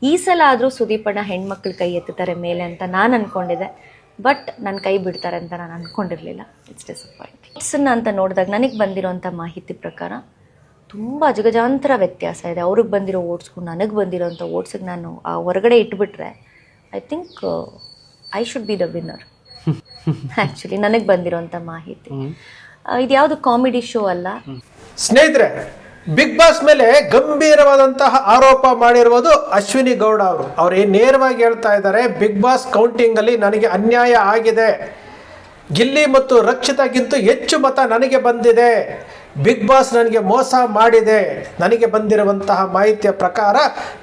ಈ ಸಲ ಆದರೂ ಸುದೀಪಣ್ಣ ಹೆಣ್ಮಕ್ಳು ಕೈ ಎತ್ತುತ್ತಾರೆ ಮೇಲೆ ಅಂತ ನಾನು ಅಂದ್ಕೊಂಡಿದ್ದೆ. ಬಟ್ ನನ್ನ ಕೈ ಬಿಡ್ತಾರೆ ಅಂತ ನಾನು ಅಂದ್ಕೊಂಡಿರಲಿಲ್ಲ. It's disappoint. ಓಟ್ಸನ್ನು ಅಂತ ನೋಡಿದಾಗ ನನಗೆ ಬಂದಿರೋಂಥ ಮಾಹಿತಿ ಪ್ರಕಾರ ತುಂಬ ಅಜಗಜಾಂತರ ವ್ಯತ್ಯಾಸ ಇದೆ. ಅವ್ರಿಗೆ ಬಂದಿರೋ ಓಟ್ಸ್ಗೂ ನನಗೆ ಬಂದಿರೋಂಥ ಓಟ್ಸಿಗೆ ನಾನು ಆ ಹೊರಗಡೆ ಇಟ್ಬಿಟ್ರೆ I think I should be the winner. Actually ನನಗೆ ಬಂದಿರೋಂಥ ಮಾಹಿತಿ ಇದು ಯಾವುದು ಕಾಮಿಡಿ ಶೋ ಅಲ್ಲ. ಸ್ನೇಹಿತರೆ, ಬಿಗ್ ಬಾಸ್ ಮೇಲೆ ಗಂಭೀರವಾದಂತಹ ಆರೋಪ ಮಾಡಿರುವುದು ಅಶ್ವಿನಿ ಗೌಡ ಅವರು ನೇರವಾಗಿ ಹೇಳ್ತಾ ಇದ್ದಾರೆ, ಬಿಗ್ ಬಾಸ್ ಕೌಂಟಿಂಗ್ ಅಲ್ಲಿ ನನಗೆ ಅನ್ಯಾಯ ಆಗಿದೆ, ಗಿಲ್ಲಿ ಮತ್ತು ರಕ್ಷಿತಾಗಿಂತ ಹೆಚ್ಚು ಮತ ನನಗೆ ಬಂದಿದೆ, ಬಿಗ್ ಬಾಸ್ ನನಗೆ ಮೋಸ ಮಾಡಿದೆ. ನನಗೆ ಬಂದಿರುವಂತಹ ಮಾಹಿತಿಯ ಪ್ರಕಾರ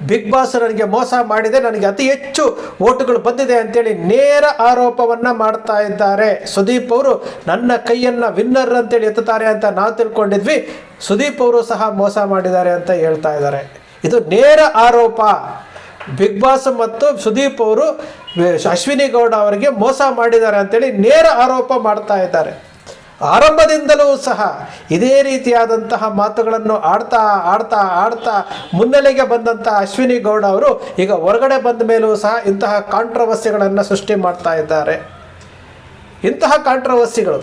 ಬಿಗ್ ಬಾಸ್ ನನಗೆ ಮೋಸ ಮಾಡಿದೆ, ನನಗೆ ಅತಿ ಹೆಚ್ಚು ಓಟುಗಳು ಬಂದಿದೆ ಅಂತೇಳಿ ನೇರ ಆರೋಪವನ್ನು ಮಾಡ್ತಾ ಇದ್ದಾರೆ. ಸುದೀಪ್ ಅವರು ನನ್ನ ಕೈಯನ್ನು ವಿನ್ನರ್ ಅಂತೇಳಿ ಎತ್ತುತ್ತಾರೆ ಅಂತ ನಾವು ತಿಳ್ಕೊಂಡಿದ್ವಿ. ಸುದೀಪ್ ಅವರು ಸಹ ಮೋಸ ಮಾಡಿದ್ದಾರೆ ಅಂತ ಹೇಳ್ತಾ ಇದ್ದಾರೆ. ಇದು ನೇರ ಆರೋಪ. ಬಿಗ್ ಬಾಸ್ ಮತ್ತು ಸುದೀಪ್ ಅವರು ಅಶ್ವಿನಿ ಗೌಡ ಅವರಿಗೆ ಮೋಸ ಮಾಡಿದ್ದಾರೆ ಅಂತೇಳಿ ನೇರ ಆರೋಪ ಮಾಡ್ತಾ ಇದ್ದಾರೆ. ಆರಂಭದಿಂದಲೂ ಸಹ ಇದೇ ರೀತಿಯಾದಂತಹ ಮಾತುಗಳನ್ನು ಆಡ್ತಾ ಮುನ್ನೆಲೆಗೆ ಬಂದಂತಹ ಅಶ್ವಿನಿ ಗೌಡ ಅವರು ಈಗ ಹೊರಗಡೆ ಬಂದ ಮೇಲೂ ಸಹ ಇಂತಹ ಕಾಂಟ್ರವರ್ಸಿಗಳನ್ನು ಸೃಷ್ಟಿ ಮಾಡ್ತಾ ಇದ್ದಾರೆ. ಇಂತಹ ಕಾಂಟ್ರವರ್ಸಿಗಳು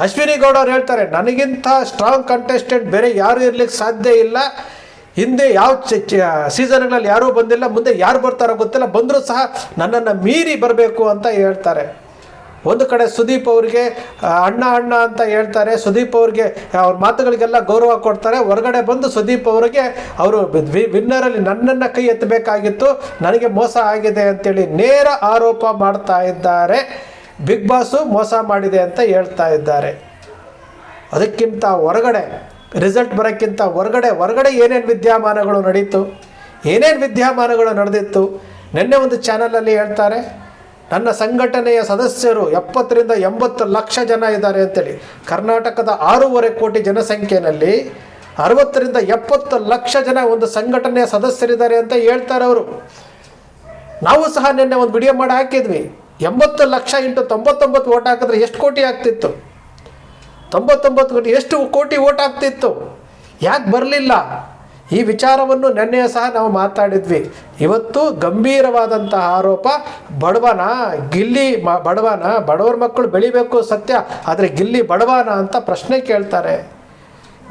ಅಶ್ವಿನಿ ಗೌಡ ಅವರು ಹೇಳ್ತಾರೆ, ನನಗಿಂತ ಸ್ಟ್ರಾಂಗ್ ಕಂಟೆಸ್ಟೆಂಟ್ ಬೇರೆ ಯಾರು ಇರಲಿಕ್ಕೆ ಸಾಧ್ಯ ಇಲ್ಲ. ಹಿಂದೆ ಯಾವ ಸೀಸನ್ಗಳಲ್ಲಿ ಯಾರೂ ಬಂದಿಲ್ಲ, ಮುಂದೆ ಯಾರು ಬರ್ತಾರೋ ಗೊತ್ತಿಲ್ಲ, ಬಂದರೂ ಸಹ ನನ್ನನ್ನು ಮೀರಿ ಬರಬೇಕು ಅಂತ ಹೇಳ್ತಾರೆ. ಒಂದು ಕಡೆ ಸುದೀಪ್ ಅವ್ರಿಗೆ ಅಣ್ಣ ಅಂತ ಹೇಳ್ತಾರೆ, ಸುದೀಪ್ ಅವ್ರಿಗೆ ಅವ್ರ ಮಾತುಗಳಿಗೆಲ್ಲ ಗೌರವ ಕೊಡ್ತಾರೆ. ಹೊರಗಡೆ ಬಂದು ಸುದೀಪ್ ಅವರಿಗೆ ಅವರು ವಿನ್ನರಲ್ಲಿ ನನ್ನನ್ನು ಕೈ ಎತ್ತಬೇಕಾಗಿತ್ತು, ನನಗೆ ಮೋಸ ಆಗಿದೆ ಅಂತೇಳಿ ನೇರ ಆರೋಪ ಮಾಡ್ತಾ ಇದ್ದಾರೆ. ಬಿಗ್ ಬಾಸು ಮೋಸ ಮಾಡಿದೆ ಅಂತ ಹೇಳ್ತಾ ಇದ್ದಾರೆ. ಅದಕ್ಕಿಂತ ಹೊರಗಡೆ ರಿಸಲ್ಟ್ ಬರೋಕ್ಕಿಂತ ಹೊರಗಡೆ ಏನೇನು ವಿದ್ಯಮಾನಗಳು ನಡೆದಿತ್ತು ನಿನ್ನೆ ಒಂದು ಚಾನಲಲ್ಲಿ ಹೇಳ್ತಾರೆ, ನನ್ನ ಸಂಘಟನೆಯ ಸದಸ್ಯರು 70 ರಿಂದ 80 ಲಕ್ಷ ಜನ ಇದ್ದಾರೆ ಅಂತೇಳಿ. ಕರ್ನಾಟಕದ 6.5 ಕೋಟಿ ಜನಸಂಖ್ಯೆಯಲ್ಲಿ 60 ರಿಂದ 70 ಲಕ್ಷ ಜನ ಒಂದು ಸಂಘಟನೆಯ ಸದಸ್ಯರಿದ್ದಾರೆ ಅಂತ ಹೇಳ್ತಾರೆ ಅವರು. ನಾವು ಸಹ ನಿನ್ನೆ ಒಂದು ವಿಡಿಯೋ ಮಾಡಿ ಹಾಕಿದ್ವಿ. 80 ಲಕ್ಷ ಇಂಟು 99 ಓಟ್ ಹಾಕಿದ್ರೆ ಎಷ್ಟು ಕೋಟಿ ಆಗ್ತಿತ್ತು? 99 ಕೋಟಿ ಎಷ್ಟು ಕೋಟಿ ಓಟ್ ಆಗ್ತಿತ್ತು? ಯಾಕೆ ಬರಲಿಲ್ಲ? ಈ ವಿಚಾರವನ್ನು ನಿನ್ನೆ ಸಹ ನಾವು ಮಾತಾಡಿದ್ವಿ. ಇವತ್ತು ಗಂಭೀರವಾದಂತಹ ಆರೋಪ, ಬಡವರ ಮಕ್ಕಳು ಬೆಳಿಬೇಕು ಸತ್ಯ, ಆದರೆ ಗಿಲ್ಲಿ ಬಡವನ ಅಂತ ಪ್ರಶ್ನೆ ಕೇಳ್ತಾರೆ.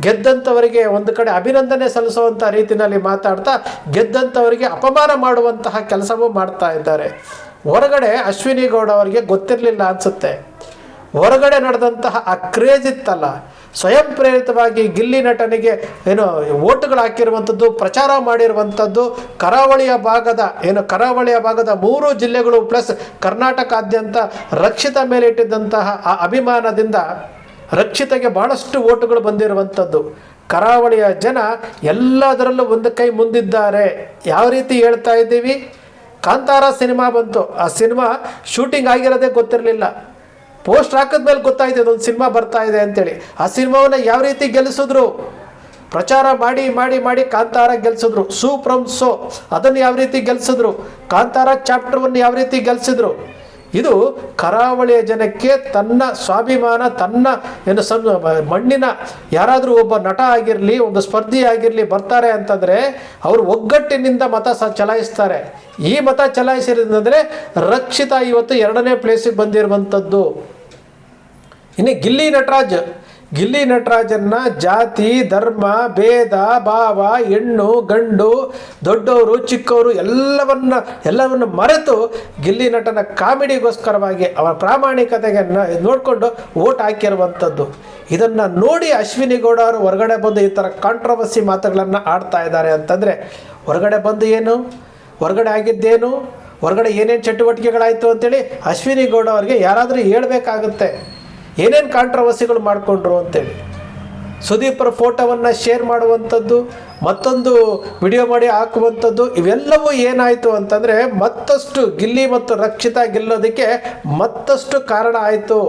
ಗೆದ್ದಂಥವರಿಗೆ ಒಂದು ಕಡೆ ಅಭಿನಂದನೆ ಸಲ್ಲಿಸುವಂಥ ರೀತಿಯಲ್ಲಿ ಮಾತಾಡ್ತಾ ಗೆದ್ದಂಥವರಿಗೆ ಅಪಮಾನ ಮಾಡುವಂತಹ ಕೆಲಸವೂ ಮಾಡ್ತಾ ಇದ್ದಾರೆ. ಹೊರಗಡೆ ಅಶ್ವಿನಿ ಗೌಡ ಅವರಿಗೆ ಗೊತ್ತಿರಲಿಲ್ಲ ಅನಿಸುತ್ತೆ. ಹೊರಗಡೆ ನಡೆದಂತಹ ಆ ಕ್ರೇಜ್ ಇತ್ತಲ್ಲ, ಸ್ವಯಂ ಪ್ರೇರಿತವಾಗಿ ಗಿಲ್ಲಿ ನಟನಿಗೆ ಓಟುಗಳು ಹಾಕಿರುವಂಥದ್ದು, ಪ್ರಚಾರ ಮಾಡಿರುವಂಥದ್ದು, ಕರಾವಳಿಯ ಭಾಗದ 3 ಜಿಲ್ಲೆಗಳು ಪ್ಲಸ್ ಕರ್ನಾಟಕಾದ್ಯಂತ ರಕ್ಷಿತ ಮೇಲೆ ಇಟ್ಟಿದ್ದಂತಹ ಆ ಅಭಿಮಾನದಿಂದ ರಕ್ಷಿತಗೆ ಬಹಳಷ್ಟು ಓಟುಗಳು ಬಂದಿರುವಂಥದ್ದು. ಕರಾವಳಿಯ ಜನ ಎಲ್ಲದರಲ್ಲೂ ಒಂದು ಕೈ ಮುಂದಿದ್ದಾರೆ. ಯಾವ ರೀತಿ ಹೇಳ್ತಾ ಇದ್ದೀವಿ, ಕಾಂತಾರ ಸಿನಿಮಾ ಬಂತು, ಆ ಸಿನಿಮಾ ಶೂಟಿಂಗ್ ಆಗಿರೋದೇ ಗೊತ್ತಿರಲಿಲ್ಲ. ಪೋಸ್ಟ್ ಹಾಕಿದ್ಮೇಲೆ ಗೊತ್ತಾಯ್ತು ಅದೊಂದು ಸಿನಿಮಾ ಬರ್ತಾ ಇದೆ ಅಂತೇಳಿ. ಆ ಸಿನಿಮಾವನ್ನು ಯಾವ ರೀತಿ ಗೆಲ್ಲಿಸಿದ್ರು, ಪ್ರಚಾರ ಮಾಡಿ ಕಾಂತಾರ ಗೆಲ್ಲಿಸಿದ್ರು. ಫ್ರಮ್ ಸೋ ಅದನ್ನು ಯಾವ ರೀತಿ ಗೆಲ್ಲಿಸಿದ್ರು, ಕಾಂತಾರ ಚಾಪ್ಟರ್ 1 ಯಾವ ರೀತಿ ಗೆಲ್ಲಿಸಿದ್ರು. ಇದು ಕರಾವಳಿಯ ಜನಕ್ಕೆ ತನ್ನ ಸ್ವಾಭಿಮಾನ, ತನ್ನ ಮಣ್ಣಿನ ಯಾರಾದರೂ ಒಬ್ಬ ನಟ ಆಗಿರಲಿ, ಒಂದು ಸ್ಪರ್ಧಿ ಆಗಿರಲಿ ಬರ್ತಾರೆ ಅಂತಂದರೆ ಅವರು ಒಗ್ಗಟ್ಟಿನಿಂದ ಮತ ಚಲಾಯಿಸ್ತಾರೆ. ಈ ಮತ ಚಲಾಯಿಸಿರೋದಂದರೆ ರಕ್ಷಿತಾ ಇವತ್ತು 2ನೇ ಪ್ಲೇಸಿಗೆ ಬಂದಿರುವಂಥದ್ದು. ಇನ್ನು ಗಿಲ್ಲಿ ನಟರಾಜನ್ನ ಜಾತಿ, ಧರ್ಮ, ಭೇದ ಭಾವ, ಹೆಣ್ಣು ಗಂಡು, ದೊಡ್ಡವರು ಚಿಕ್ಕವರು ಎಲ್ಲವನ್ನು ಮರೆತು ಗಿಲ್ಲಿ ನಟನ ಕಾಮಿಡಿಗೋಸ್ಕರವಾಗಿ ಅವರ ಪ್ರಾಮಾಣಿಕತೆಗೆ ನೋಡಿಕೊಂಡು ಓಟ್ ಹಾಕಿರುವಂಥದ್ದು. ಇದನ್ನು ನೋಡಿ ಅಶ್ವಿನಿ ಗೌಡ ಅವರು ಹೊರಗಡೆ ಬಂದು ಈ ಥರ ಕಾಂಟ್ರವರ್ಸಿ ಮಾತುಗಳನ್ನು ಆಡ್ತಾ ಇದ್ದಾರೆ ಅಂತಂದರೆ, ಹೊರಗಡೆ ಬಂದು ಏನು, ಹೊರಗಡೆ ಆಗಿದ್ದೇನು, ಹೊರಗಡೆ ಏನೇನು ಚಟುವಟಿಕೆಗಳಾಯಿತು ಅಂತೇಳಿ ಅಶ್ವಿನಿ ಗೌಡ ಅವರಿಗೆ ಯಾರಾದರೂ ಹೇಳಬೇಕಾಗುತ್ತೆ. ಏನೇನು ಕಾಂಟ್ರವರ್ಸಿಗಳು ಮಾಡಿಕೊಂಡ್ರು ಅಂತೇಳಿ. ಸುದೀಪರ ಫೋಟೋವನ್ನು ಶೇರ್ ಮಾಡುವಂಥದ್ದು, ಮತ್ತೊಂದು ವಿಡಿಯೋ ಮಾಡಿ ಹಾಕುವಂಥದ್ದು, ಇವೆಲ್ಲವೂ ಏನಾಯಿತು ಅಂತಂದರೆ ಮತ್ತಷ್ಟು ಗಿಲ್ಲಿ ಮತ್ತು ರಕ್ಷಿತಾ ಗೆಲ್ಲೋದಕ್ಕೆ ಮತ್ತಷ್ಟು ಕಾರಣ ಆಯಿತು.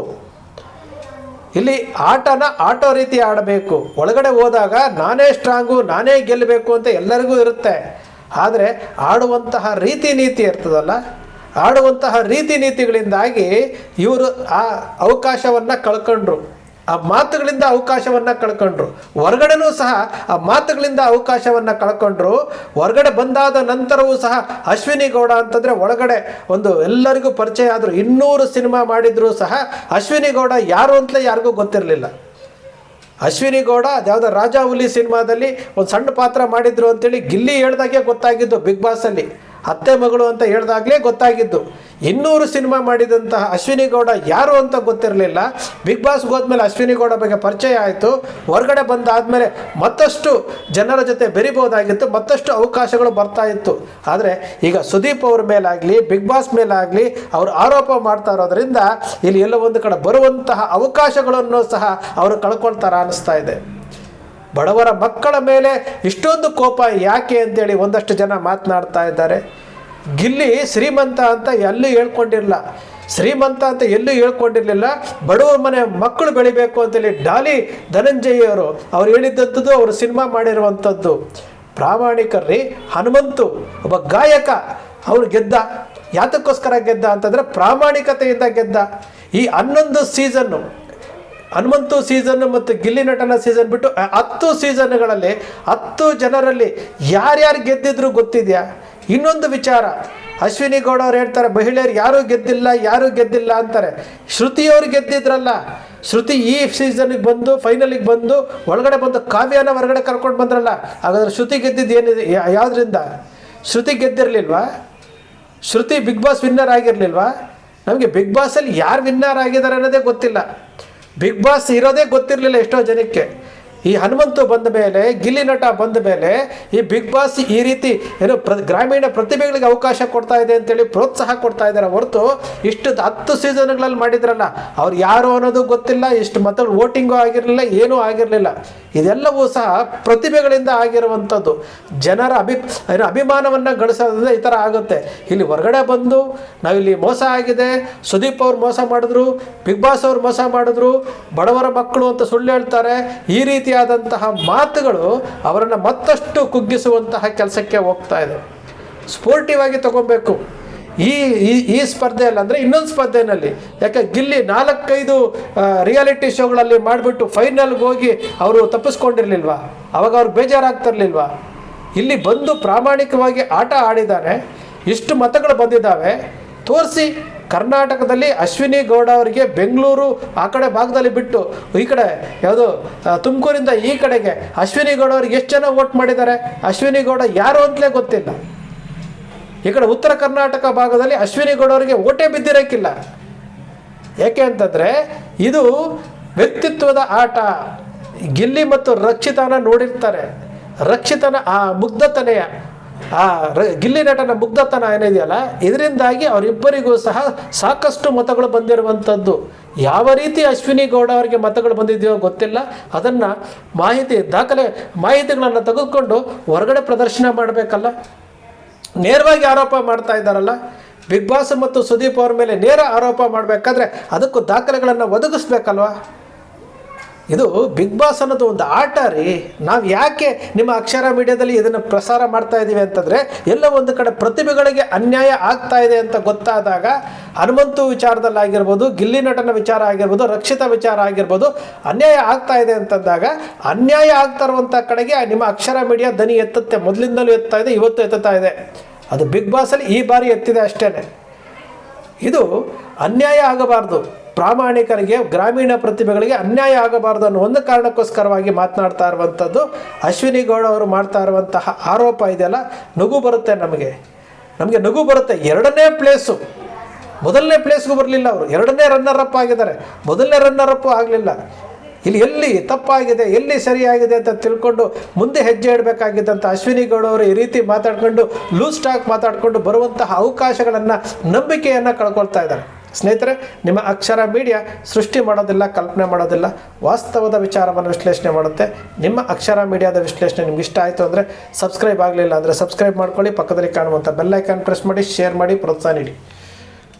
ಇಲ್ಲಿ ಆಟೋ ರೀತಿ ಆಡಬೇಕು. ಒಳಗಡೆ ಹೋದಾಗ ನಾನೇ ಸ್ಟ್ರಾಂಗು, ನಾನೇ ಗೆಲ್ಲಬೇಕು ಅಂತ ಎಲ್ಲರಿಗೂ ಇರುತ್ತೆ. ಆದರೆ ಆಡುವಂತಹ ನೀತಿ ಇರ್ತದಲ್ಲ, ಆಡುವಂತಹ ನೀತಿಗಳಿಂದಾಗಿ ಇವರು ಆ ಅವಕಾಶವನ್ನು ಕಳ್ಕೊಂಡ್ರು. ಆ ಮಾತುಗಳಿಂದ ಅವಕಾಶವನ್ನು ಕಳ್ಕೊಂಡ್ರು. ಹೊರಗಡೆನೂ ಸಹ ಆ ಮಾತುಗಳಿಂದ ಅವಕಾಶವನ್ನು ಕಳ್ಕೊಂಡ್ರು. ಹೊರಗಡೆ ಬಂದಾದ ನಂತರವೂ ಸಹ ಅಶ್ವಿನಿ ಗೌಡ ಅಂತಂದರೆ ಒಳಗಡೆ ಒಂದು ಎಲ್ಲರಿಗೂ ಪರಿಚಯ ಆದರು. 200 ಸಿನಿಮಾ ಮಾಡಿದರೂ ಸಹ ಅಶ್ವಿನಿ ಗೌಡ ಯಾರು ಅಂತಲೇ ಯಾರಿಗೂ ಗೊತ್ತಿರಲಿಲ್ಲ. ಅಶ್ವಿನಿ ಗೌಡ ಯಾವುದೋ ರಾಜಾ ಹುಲಿ ಸಿನಿಮಾದಲ್ಲಿ ಒಂದು ಸಣ್ಣ ಪಾತ್ರ ಮಾಡಿದ್ರು ಅಂತೇಳಿ ಗಿಲ್ಲಿ ಹೇಳ್ದಾಗೆ ಗೊತ್ತಾಗಿದ್ದು. ಬಿಗ್ ಬಾಸಲ್ಲಿ ಅತ್ತೆ ಮಗಳು ಅಂತ ಹೇಳ್ದಾಗಲೇ ಗೊತ್ತಾಗಿದ್ದು. 200 ಸಿನಿಮಾ ಮಾಡಿದಂತಹ ಅಶ್ವಿನಿ ಗೌಡ ಯಾರು ಅಂತ ಗೊತ್ತಿರಲಿಲ್ಲ. ಬಿಗ್ ಬಾಸ್ಗೆ ಹೋದ್ಮೇಲೆ ಅಶ್ವಿನಿ ಗೌಡ ಬಗ್ಗೆ ಪರಿಚಯ ಆಯಿತು. ಹೊರಗಡೆ ಬಂದಾದಮೇಲೆ ಮತ್ತಷ್ಟು ಜನರ ಜೊತೆ ಬೆರಿಬೋದಾಗಿತ್ತು, ಮತ್ತಷ್ಟು ಅವಕಾಶಗಳು ಬರ್ತಾ ಇತ್ತು. ಆದರೆ ಈಗ ಸುದೀಪ್ ಅವ್ರ ಮೇಲಾಗಲಿ ಬಿಗ್ ಬಾಸ್ ಮೇಲಾಗಲಿ ಅವರು ಆರೋಪ ಮಾಡ್ತಾ ಇರೋದ್ರಿಂದ ಇಲ್ಲಿ ಎಲ್ಲೋ ಒಂದು ಕಡೆ ಬರುವಂತಹ ಅವಕಾಶಗಳನ್ನು ಸಹ ಅವರು ಕಳ್ಕೊಳ್ತಾರ ಅನ್ನಿಸ್ತಾ ಇದೆ. ಬಡವರ ಮಕ್ಕಳ ಮೇಲೆ ಇಷ್ಟೊಂದು ಕೋಪ ಯಾಕೆ ಅಂತೇಳಿ ಒಂದಷ್ಟು ಜನ ಮಾತನಾಡ್ತಾ ಇದ್ದಾರೆ. ಗಿಲ್ಲಿ ಶ್ರೀಮಂತ ಅಂತ ಎಲ್ಲೂ ಹೇಳ್ಕೊಂಡಿರಲಿಲ್ಲ, ಶ್ರೀಮಂತ ಅಂತ ಎಲ್ಲೂ ಹೇಳ್ಕೊಂಡಿರಲಿಲ್ಲ. ಬಡವರ ಮನೆ ಮಕ್ಕಳು ಬೆಳಿಬೇಕು ಅಂತೇಳಿ ಡಾಲಿ ಧನಂಜಯ ಅವ್ರು ಹೇಳಿದ್ದಂಥದ್ದು, ಅವರು ಸಿನಿಮಾ ಮಾಡಿರುವಂಥದ್ದು. ಪ್ರಾಮಾಣಿಕರ್ರಿ. ಹನುಮಂತು ಒಬ್ಬ ಗಾಯಕ, ಅವ್ರು ಗೆದ್ದ. ಯಾತಕ್ಕೋಸ್ಕರ ಗೆದ್ದ ಅಂತಂದರೆ ಪ್ರಾಮಾಣಿಕತೆಯಿಂದ ಗೆದ್ದ. ಈ 11 ಸೀಸನ್ನು, ಹನುಮಂತು ಸೀಸನ್ನು ಮತ್ತು ಗಿಲ್ಲಿ ನಟನ ಸೀಸನ್ ಬಿಟ್ಟು 10 ಸೀಸನ್ಗಳಲ್ಲಿ 10 ಜನರಲ್ಲಿ ಯಾರ್ಯಾರು ಗೆದ್ದಿದ್ರು ಗೊತ್ತಿದೆಯಾ? ಇನ್ನೊಂದು ವಿಚಾರ, ಅಶ್ವಿನಿ ಗೌಡ ಅವ್ರು ಹೇಳ್ತಾರೆ ಮಹಿಳೆಯರು ಯಾರೂ ಗೆದ್ದಿಲ್ಲ ಅಂತಾರೆ. ಶ್ರುತಿಯವರು ಗೆದ್ದಿದ್ರಲ್ಲ. ಶ್ರುತಿ ಈ ಸೀಸನ್ಗೆ ಬಂದು ಫೈನಲಿಗೆ ಬಂದು ಒಳಗಡೆ ಬಂದು ಕಾವ್ಯನ ಹೊರಗಡೆ ಕರ್ಕೊಂಡು ಬಂದ್ರಲ್ಲ. ಹಾಗಾದ್ರೆ ಶ್ರುತಿ ಗೆದ್ದಿದ್ದು ಏನಿದೆ? ಯಾವುದರಿಂದ? ಶ್ರುತಿ ಗೆದ್ದಿರಲಿಲ್ವಾ? ಶ್ರುತಿ ಬಿಗ್ ಬಾಸ್ ವಿನ್ನರ್ ಆಗಿರಲಿಲ್ವಾ? ನಮಗೆ ಬಿಗ್ ಬಾಸಲ್ಲಿ ಯಾರು ವಿನ್ನರ್ ಆಗಿದ್ದಾರೆ ಅನ್ನೋದೇ ಗೊತ್ತಿಲ್ಲ. ಬಿಗ್ ಬಾಸ್ ಇರೋದೇ ಗೊತ್ತಿರಲಿಲ್ಲ ಎಷ್ಟೋ ಜನಕ್ಕೆ. ಈ ಹನುಮಂತು ಬಂದ ಮೇಲೆ, ಗಿಲ್ಲಿ ನಟ ಬಂದ ಮೇಲೆ ಈ ಬಿಗ್ ಬಾಸ್ ಈ ರೀತಿ ಏನೋ ಗ್ರಾಮೀಣ ಪ್ರತಿಭೆಗಳಿಗೆ ಅವಕಾಶ ಕೊಡ್ತಾ ಇದೆ ಅಂತೇಳಿ ಪ್ರೋತ್ಸಾಹ ಕೊಡ್ತಾ ಇದ್ದಾರೆ ಹೊರತು ಇಷ್ಟು 10 ಸೀಸನ್ಗಳಲ್ಲಿ ಮಾಡಿದ್ರಲ್ಲ ಅವ್ರು ಯಾರು ಅನ್ನೋದು ಗೊತ್ತಿಲ್ಲ. ಇಷ್ಟು ಮತ್ತೊಂದು ವೋಟಿಂಗು ಆಗಿರಲಿಲ್ಲ, ಏನೂ ಆಗಿರಲಿಲ್ಲ. ಇದೆಲ್ಲವೂ ಸಹ ಪ್ರತಿಭೆಗಳಿಂದ ಆಗಿರುವಂಥದ್ದು. ಜನರ ಅಭಿಮಾನವನ್ನು ಗಳಿಸೋದ್ರಿಂದ ಈ ಥರ ಆಗುತ್ತೆ. ಇಲ್ಲಿ ಹೊರಗಡೆ ಬಂದು ನಾವಿಲ್ಲಿ ಮೋಸ ಆಗಿದೆ, ಸುದೀಪ್ ಅವ್ರು ಮೋಸ ಮಾಡಿದ್ರು, ಬಿಗ್ ಬಾಸ್ ಅವ್ರು ಮೋಸ ಮಾಡಿದ್ರು, ಬಡವರ ಮಕ್ಕಳು ಅಂತ ಸುಳ್ಳು ಹೇಳ್ತಾರೆ, ಈ ರೀತಿಯಾದಂತಹ ಮಾತುಗಳು ಅವರನ್ನು ಮತ್ತಷ್ಟು ಕುಗ್ಗಿಸುವಂತಹ ಕೆಲಸಕ್ಕೆ ಹೋಗ್ತಾ ಇದೆ. ಸ್ಪೋರ್ಟಿವ್ ಆಗಿ ತಗೊಬೇಕು ಈ ಸ್ಪರ್ಧೆಯಲ್ಲಿ. ಅಂದರೆ ಇನ್ನೊಂದು ಸ್ಪರ್ಧೆಯಲ್ಲಿ ಯಾಕೆ ಗಿಲ್ಲಿ 4-5 ರಿಯಾಲಿಟಿ ಶೋಗಳಲ್ಲಿ ಮಾಡಿಬಿಟ್ಟು ಫೈನಲ್ಗೆ ಹೋಗಿ ಅವರು ತಪ್ಪಿಸ್ಕೊಂಡಿರಲಿಲ್ವಾ? ಅವಾಗ ಅವ್ರಿಗೆ ಬೇಜಾರಾಗ್ತಿರ್ಲಿಲ್ವಾ? ಇಲ್ಲಿ ಬಂದು ಪ್ರಾಮಾಣಿಕವಾಗಿ ಆಟ ಆಡಿದ್ದಾನೆ, ಇಷ್ಟು ಮತಗಳು ಬಂದಿದ್ದಾವೆ, ತೋರಿಸಿ. ಕರ್ನಾಟಕದಲ್ಲಿ ಅಶ್ವಿನಿ ಗೌಡ ಅವರಿಗೆ ಬೆಂಗಳೂರು ಆ ಕಡೆ ಭಾಗದಲ್ಲಿ ಬಿಟ್ಟು ಈ ಕಡೆ ಯಾವುದೋ ತುಮಕೂರಿಂದ ಈ ಕಡೆಗೆ ಅಶ್ವಿನಿ ಗೌಡ ಅವ್ರಿಗೆ ಎಷ್ಟು ಜನ ವೋಟ್ ಮಾಡಿದ್ದಾರೆ? ಅಶ್ವಿನಿ ಗೌಡ ಯಾರು ಅಂತಲೇ ಗೊತ್ತಿಲ್ಲ. ಈ ಕಡೆ ಉತ್ತರ ಕರ್ನಾಟಕ ಭಾಗದಲ್ಲಿ ಅಶ್ವಿನಿ ಗೌಡ ಅವರಿಗೆ ಓಟೇ ಬಿದ್ದಿರೋಕ್ಕಿಲ್ಲ. ಯಾಕೆ ಅಂತಂದರೆ ಇದು ವ್ಯಕ್ತಿತ್ವದ ಆಟ. ಗಿಲ್ಲಿ ಮತ್ತು ರಕ್ಷಿತನ ನೋಡಿರ್ತಾರೆ. ರಕ್ಷಿತನ ಆ ಮುಗ್ಧತನೆಯ ಗಿಲ್ಲಿ ನಟನ ಮುಗ್ಧತನ ಏನಿದೆಯಲ್ಲ, ಇದರಿಂದಾಗಿ ಅವರಿಬ್ಬರಿಗೂ ಸಹ ಸಾಕಷ್ಟು ಮತಗಳು ಬಂದಿರುವಂಥದ್ದು. ಯಾವ ರೀತಿ ಅಶ್ವಿನಿ ಗೌಡ ಅವರಿಗೆ ಮತಗಳು ಬಂದಿದೆಯೋ ಗೊತ್ತಿಲ್ಲ. ಅದನ್ನು ಮಾಹಿತಿಗಳನ್ನು ತೆಗೆದುಕೊಂಡು ಹೊರಗಡೆ ಪ್ರದರ್ಶನ ಮಾಡಬೇಕಲ್ಲ. ನೇರವಾಗಿ ಆರೋಪ ಮಾಡ್ತಾ ಇದ್ದಾರಲ್ಲ. ಬಿಗ್ ಬಾಸ್ ಮತ್ತು ಸುದೀಪ್ ಅವ್ರ ಮೇಲೆ ನೇರ ಆರೋಪ ಮಾಡಬೇಕಾದ್ರೆ ಅದಕ್ಕೂ ದಾಖಲೆಗಳನ್ನು ಒದಗಿಸ್ಬೇಕಲ್ವ? ಇದು ಬಿಗ್ ಬಾಸ್ ಅನ್ನೋದು ಒಂದು ಆಟ ರೀ. ನಾವು ಯಾಕೆ ನಿಮ್ಮ ಅಕ್ಷರ ಮೀಡಿಯಾದಲ್ಲಿ ಇದನ್ನು ಪ್ರಸಾರ ಮಾಡ್ತಾ ಇದ್ದೀವಿ ಅಂತಂದರೆ, ಎಲ್ಲ ಒಂದು ಕಡೆ ಪ್ರತಿಭೆಗಳಿಗೆ ಅನ್ಯಾಯ ಆಗ್ತಾ ಇದೆ ಅಂತ ಗೊತ್ತಾದಾಗ, ಹನುಮಂತು ವಿಚಾರದಲ್ಲಾಗಿರ್ಬೋದು, ಗಿಲ್ಲಿ ನಟನ ವಿಚಾರ ಆಗಿರ್ಬೋದು, ರಕ್ಷಿತಾ ವಿಚಾರ ಆಗಿರ್ಬೋದು, ಅನ್ಯಾಯ ಆಗ್ತಾ ಇದೆ ಅಂತಂದಾಗ ಅನ್ಯಾಯ ಆಗ್ತಾ ಇರುವಂಥ ಕಡೆಗೆ ನಿಮ್ಮ ಅಕ್ಷರ ಮೀಡಿಯಾ ದನಿ ಎತ್ತುತ್ತೆ. ಮೊದಲಿಂದಲೂ ಎತ್ತಾ ಇದೆ, ಇವತ್ತು ಎತ್ತುತ್ತಾ ಇದೆ. ಅದು ಬಿಗ್ ಬಾಸಲ್ಲಿ ಈ ಬಾರಿ ಎತ್ತಿದೆ ಅಷ್ಟೇ. ಇದು ಅನ್ಯಾಯ ಆಗಬಾರ್ದು. ಪ್ರಾಮಾಣಿಕರಿಗೆ, ಗ್ರಾಮೀಣ ಪ್ರತಿಭೆಗಳಿಗೆ ಅನ್ಯಾಯ ಆಗಬಾರ್ದು ಅನ್ನೋ ಒಂದು ಕಾರಣಕ್ಕೋಸ್ಕರವಾಗಿ ಮಾತನಾಡ್ತಾ ಇರುವಂಥದ್ದು. ಅಶ್ವಿನಿ ಗೌಡ ಅವರು ಮಾಡ್ತಾ ಇರುವಂತಹ ಆರೋಪ ಇದೆಯಲ್ಲ, ನಗು ಬರುತ್ತೆ. ನಮಗೆ ನಗು ಬರುತ್ತೆ. 2ನೇ ಪ್ಲೇಸು, 1ನೇ ಪ್ಲೇಸ್ಗೂ ಬರಲಿಲ್ಲ ಅವರು. 2ನೇ ರನ್ನರ್-ಅಪ್ ಆಗಿದ್ದಾರೆ, 1ನೇ ರನ್ನರ್-ಅಪ್ ಆಗಲಿಲ್ಲ. ಇಲ್ಲಿ ಎಲ್ಲಿ ತಪ್ಪಾಗಿದೆ, ಎಲ್ಲಿ ಸರಿಯಾಗಿದೆ ಅಂತ ತಿಳ್ಕೊಂಡು ಮುಂದೆ ಹೆಜ್ಜೆ ಇಡಬೇಕಾಗಿದ್ದಂಥ ಅಶ್ವಿನಿ ಗೌಡ ಅವರು ಈ ರೀತಿ ಮಾತಾಡ್ಕೊಂಡು ಲೂಸ್ ಟಾಕ್ ಮಾತಾಡಿಕೊಂಡು ಬರುವಂತಹ ಅವಕಾಶಗಳನ್ನು, ನಂಬಿಕೆಯನ್ನು ಕಳ್ಕೊಳ್ತಾ ಇದ್ದಾರೆ. ಸ್ನೇಹಿತರೆ, ನಿಮ್ಮ ಅಕ್ಷರ ಮೀಡಿಯಾ ಸೃಷ್ಟಿ ಮಾಡೋದಿಲ್ಲ, ಕಲ್ಪನೆ ಮಾಡೋದಿಲ್ಲ, ವಾಸ್ತವದ ವಿಚಾರವನ್ನು ವಿಶ್ಲೇಷಣೆ ಮಾಡುತ್ತೆ. ನಿಮ್ಮ ಅಕ್ಷರ ಮೀಡಿಯಾದ ವಿಶ್ಲೇಷಣೆ ನಿಮ್ಗೆ ಇಷ್ಟ ಆಯಿತು ಅಂದರೆ, ಸಬ್ಸ್ಕ್ರೈಬ್ ಆಗಲಿಲ್ಲ ಅಂದರೆ ಸಬ್ಸ್ಕ್ರೈಬ್ ಮಾಡ್ಕೊಳ್ಳಿ. ಪಕ್ಕದಲ್ಲಿ ಕಾಣುವಂಥ ಬೆಲ್ ಐಕಾನ್ ಪ್ರೆಸ್ ಮಾಡಿ, ಶೇರ್ ಮಾಡಿ, ಪ್ರೋತ್ಸಾಹ ನೀಡಿ.